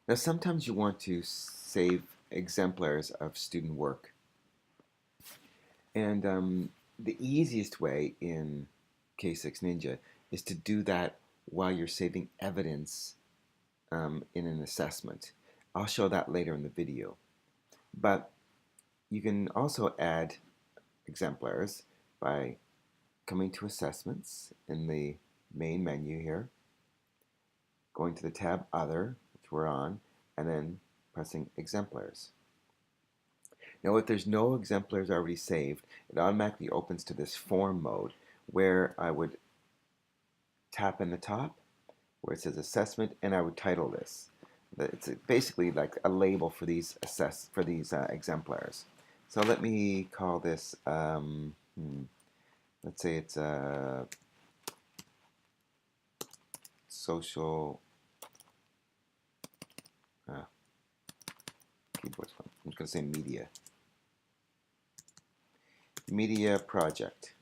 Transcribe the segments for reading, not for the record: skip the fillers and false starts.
Now, sometimes you want to save exemplars of student work. And the easiest way in K6 Ninja is to do that while you're saving evidence in an assessment. I'll show that later in the video. But you can also add exemplars by coming to Assessments in the main menu here, going to the tab Other, which we're on, and then pressing Exemplars. Now, if there's no exemplars already saved, it automatically opens to this form mode where I would tap in the top where it says assessment, and I would title this. It's basically like a label for these exemplars. So let me call this, let's say it's a social, keyboard's fun. I'm just going to say media project.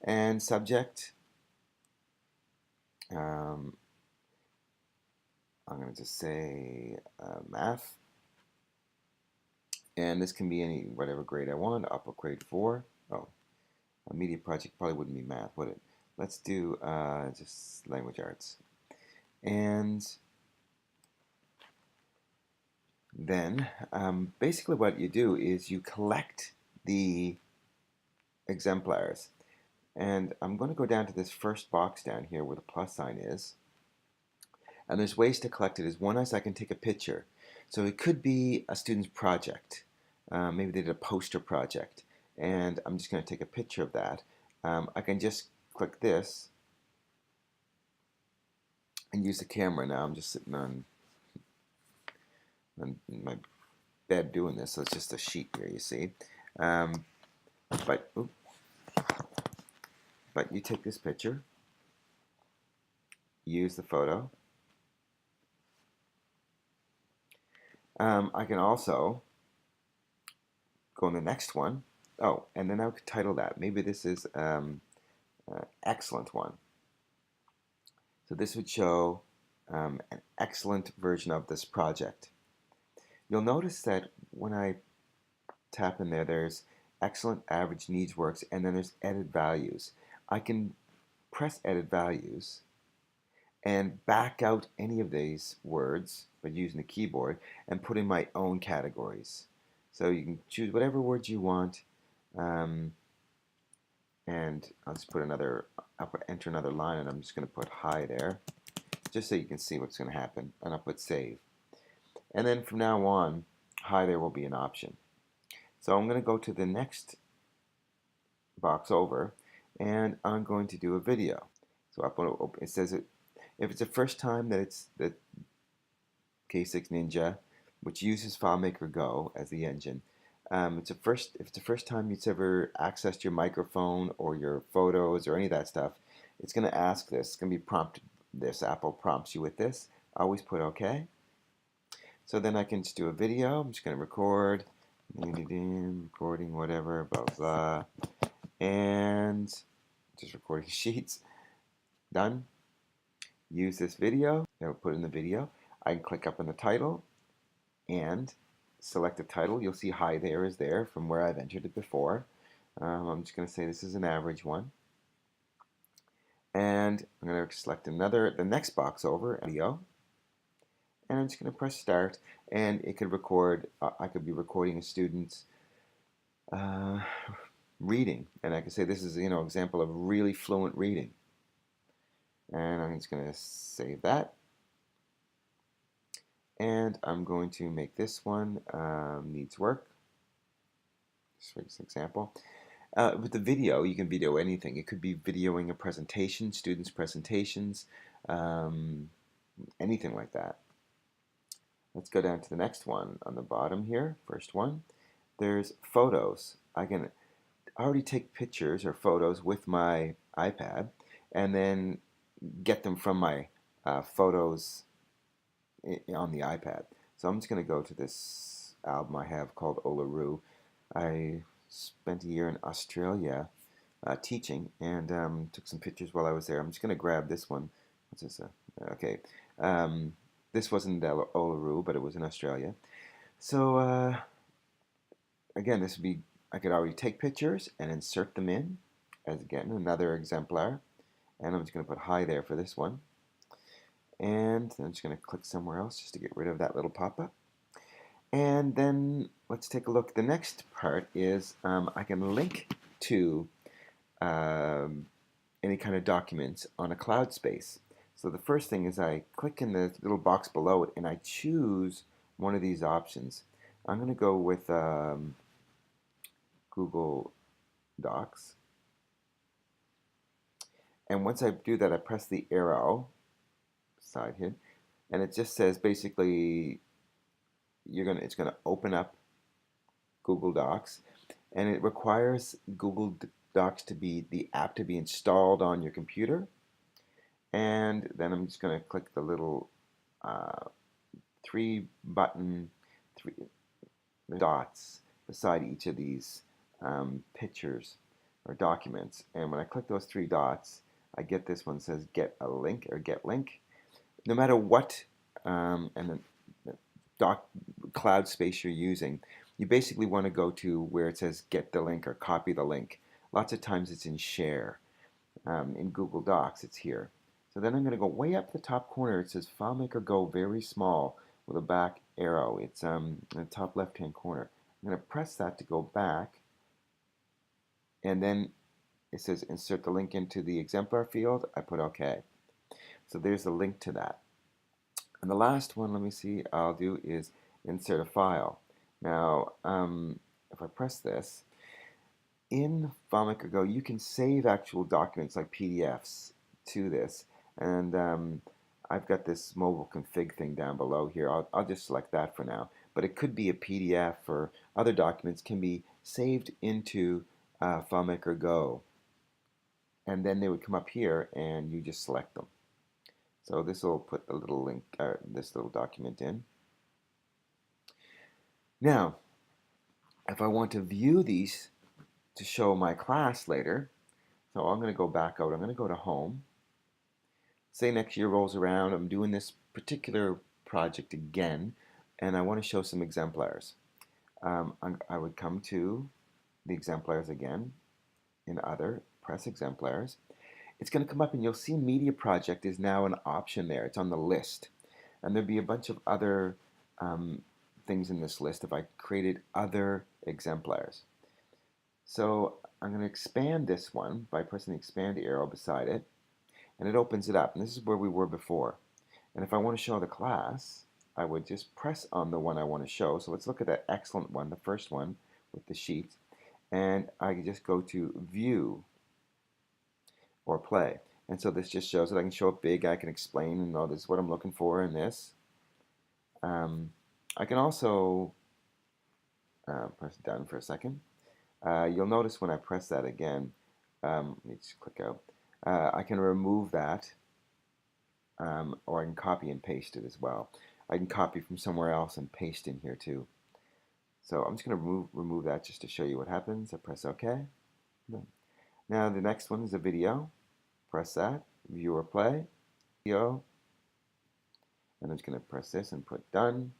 And subject, I'm going to just say math. And this can be any, whatever grade I want, up or grade 4. Oh, a media project probably wouldn't be math, would it? Let's do just language arts. And then basically what you do is you collect the exemplars. And I'm going to go down to this first box down here where the plus sign is. And there's ways to collect it. One is I can take a picture. So it could be a student's project. Maybe they did a poster project. And I'm just going to take a picture of that. I can just click this and use the camera now. I'm just sitting on my bed doing this. So it's just a sheet here, you see. But you take this picture, use the photo. I can also go on the next one. Oh, and then I could title that. Maybe this is excellent one. So this would show an excellent version of this project. You'll notice that when I tap in there, there's excellent, average, needs, works, and then there's edit values. I can press edit values and back out any of these words by using the keyboard and put in my own categories. So you can choose whatever words you want, and I'll just put enter another line, and I'm just going to put hi there, just so you can see what's going to happen, and I'll put save. And then from now on, hi there will be an option. So I'm going to go to the next box over, and I'm going to do a video. So it says if it's the first time that it's the K6 Ninja, which uses FileMaker Go as the engine, if it's the first time you've ever accessed your microphone or your photos or any of that stuff, it's going to ask this. It's going to be prompted. This Apple prompts you with this. Always put OK. So then I can just do a video. I'm just going to record, recording, whatever, blah, blah, and just recording sheets. Done. Use this video. I'll put in the video. I can click up on the title and select the title. You'll see hi there is there from where I've entered it before. I'm just going to say this is an average one. And I'm going to select the next box over, video. And I'm just going to press start, and it could record. I could be recording a student's reading, and I could say this is example of really fluent reading. And I'm just going to save that. And I'm going to make this one needs work. Just for this example. With the video, you can video anything. It could be videoing a presentation, students' presentations, anything like that. Let's go down to the next one on the bottom here, first one. There's photos. I can already take pictures or photos with my iPad and then get them from my photos on the iPad. So I'm just going to go to this album I have called Olaroo. I spent a year in Australia teaching and took some pictures while I was there. I'm just going to grab this one. what's this? Okay. This wasn't Uluru, but it was in Australia. So again, this would be, I could already take pictures and insert them in as, again, another exemplar. And I'm just going to put hi there for this one. And I'm just going to click somewhere else just to get rid of that little pop-up. And then let's take a look. The next part is I can link to any kind of documents on a cloud space. So the first thing is I click in the little box below it and I choose one of these options. I'm going to go with Google Docs. And once I do that, I press the arrow side here, and it just says basically it's gonna open up Google Docs, and it requires Google Docs to be the app to be installed on your computer. And then I'm just gonna click the little three dots beside each of these pictures or documents. And when I click those three dots, I get this one that says get a link or get link. No matter what and the cloud space you're using, you basically want to go to where it says get the link or copy the link. Lots of times it's in share. In Google Docs, it's here. So then I'm going to go way up the top corner. It says FileMaker Go very small with a back arrow. It's in the top left-hand corner. I'm going to press that to go back. And then it says insert the link into the exemplar field. I put OK. So there's a link to that. And the last one, let me see, I'll do is insert a file. Now, if I press this, in FileMaker Go, you can save actual documents like PDFs to this. And I've got this mobile config thing down below here. I'll just select that for now. But it could be a PDF or other documents can be saved into FileMaker Go. And then they would come up here and you just select them. So this will put the little link, this little document in. Now, if I want to view these to show my class later, so I'm going to go back out. I'm going to go to Home. Say next year rolls around, I'm doing this particular project again, and I want to show some exemplars. I would come to the exemplars again, in Other, press Exemplars. It's going to come up and you'll see Media Project is now an option there. It's on the list. And there'll be a bunch of other things in this list if I created other exemplars. So I'm going to expand this one by pressing the expand arrow beside it. And it opens it up. And this is where we were before. And if I want to show the class, I would just press on the one I want to show. So let's look at that excellent one, the first one with the sheets. And I can just go to View or Play. And so this just shows that I can show it big. I can explain and know this is what I'm looking for in this. I can also press it down for a second. You'll notice when I press that again, let me just click out. I can remove that, or I can copy and paste it as well. I can copy from somewhere else and paste in here too. So I'm just going to remove that just to show you what happens. I press OK. Now the next one is a video. Press that, View or Play, video. And I'm just going to press this and put Done.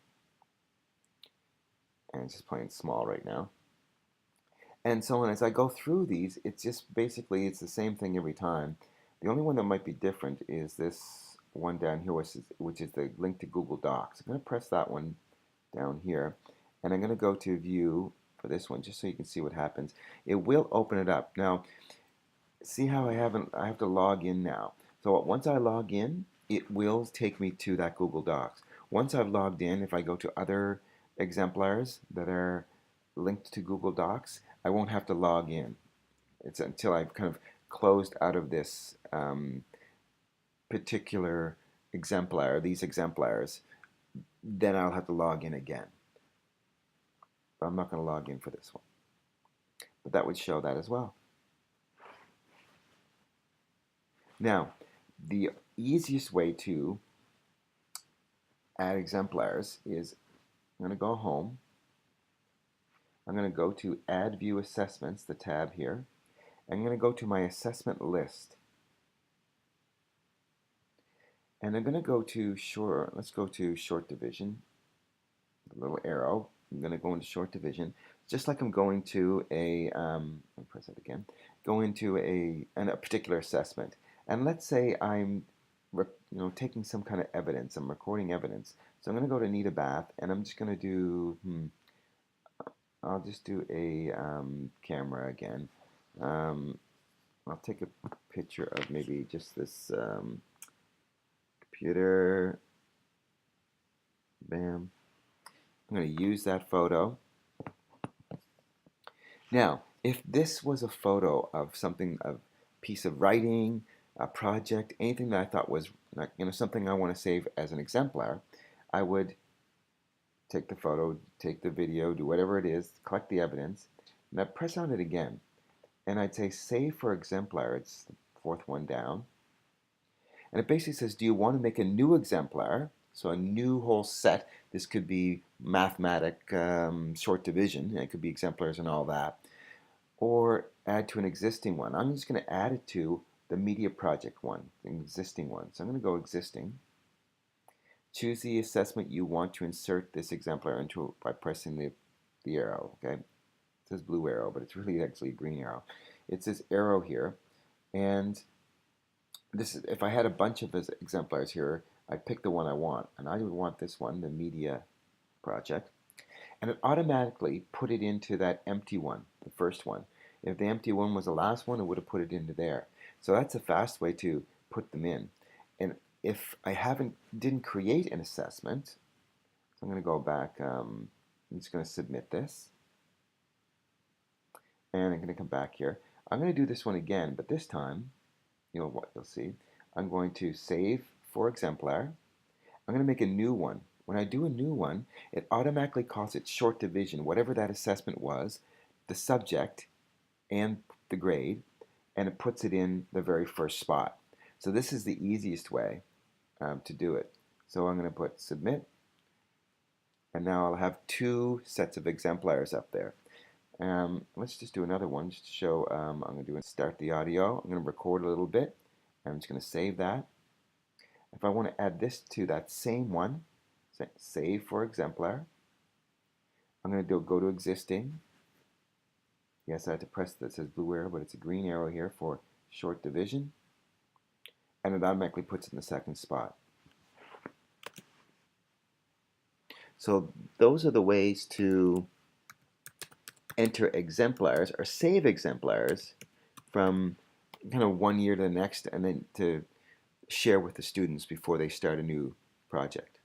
And it's just plain small right now. And so as I go through these, it's just basically it's the same thing every time. The only one that might be different is this one down here, which is the link to Google Docs. I'm going to press that one down here, and I'm going to go to View for this one, just so you can see what happens. It will open it up. Now, see how I have to log in now. So once I log in, it will take me to that Google Docs. Once I've logged in, if I go to other exemplars that are linked to Google Docs, I won't have to log in. It's until I've kind of closed out of this particular exemplar, these exemplars, then I'll have to log in again. But I'm not going to log in for this one. But that would show that as well. Now, the easiest way to add exemplars is I'm going to go home. I'm going to go to Add View Assessments, the tab here. I'm going to go to my assessment list. And I'm going to go to short, let's go to short division, the little arrow. I'm going to go into short division, just like I'm going to let me press that again, go into a particular assessment. And let's say I'm taking some kind of evidence, I'm recording evidence. So I'm going to go to need a bath, and I'm just going to do, I'll just do a camera again. I'll take a picture of maybe just this computer. Bam. I'm going to use that photo. Now, if this was a photo of something, a piece of writing, a project, anything that I thought was something I want to save as an exemplar, I would take the photo, take the video, do whatever it is, collect the evidence, and I'd press on it again. And I'd say save for exemplar. It's the fourth one down. And it basically says, do you want to make a new exemplar? So a new whole set. This could be mathematic short division. And it could be exemplars and all that. Or add to an existing one. I'm just going to add it to the media project one, the existing one. So I'm going to go existing. Choose the assessment you want to insert this exemplar into by pressing the arrow. Okay, it says blue arrow, but it's really actually a green arrow. It's this arrow here, and this is, if I had a bunch of exemplars here, I'd pick the one I want, and I would want this one, the media project, and it automatically put it into that empty one, the first one. If the empty one was the last one, it would have put it into there. So that's a fast way to put them in. And if I didn't create an assessment, so I'm going to go back, I'm just going to submit this, and I'm going to come back here. I'm going to do this one again, but this time, what you'll see, I'm going to save for exemplar. I'm going to make a new one. When I do a new one, it automatically calls it short division, whatever that assessment was, the subject and the grade, and it puts it in the very first spot. So this is the easiest way to do it. So I'm going to put submit, and now I'll have two sets of exemplars up there. Let's just do another one just to show. I'm going to start the audio. I'm going to record a little bit. I'm just going to save that. If I want to add this to that same one, save for exemplar. I'm going to go to existing. Yes, I had to press that says blue arrow, but it's a green arrow here for short division. And it automatically puts it in the second spot. So those are the ways to enter exemplars or save exemplars from kind of one year to the next, and then to share with the students before they start a new project.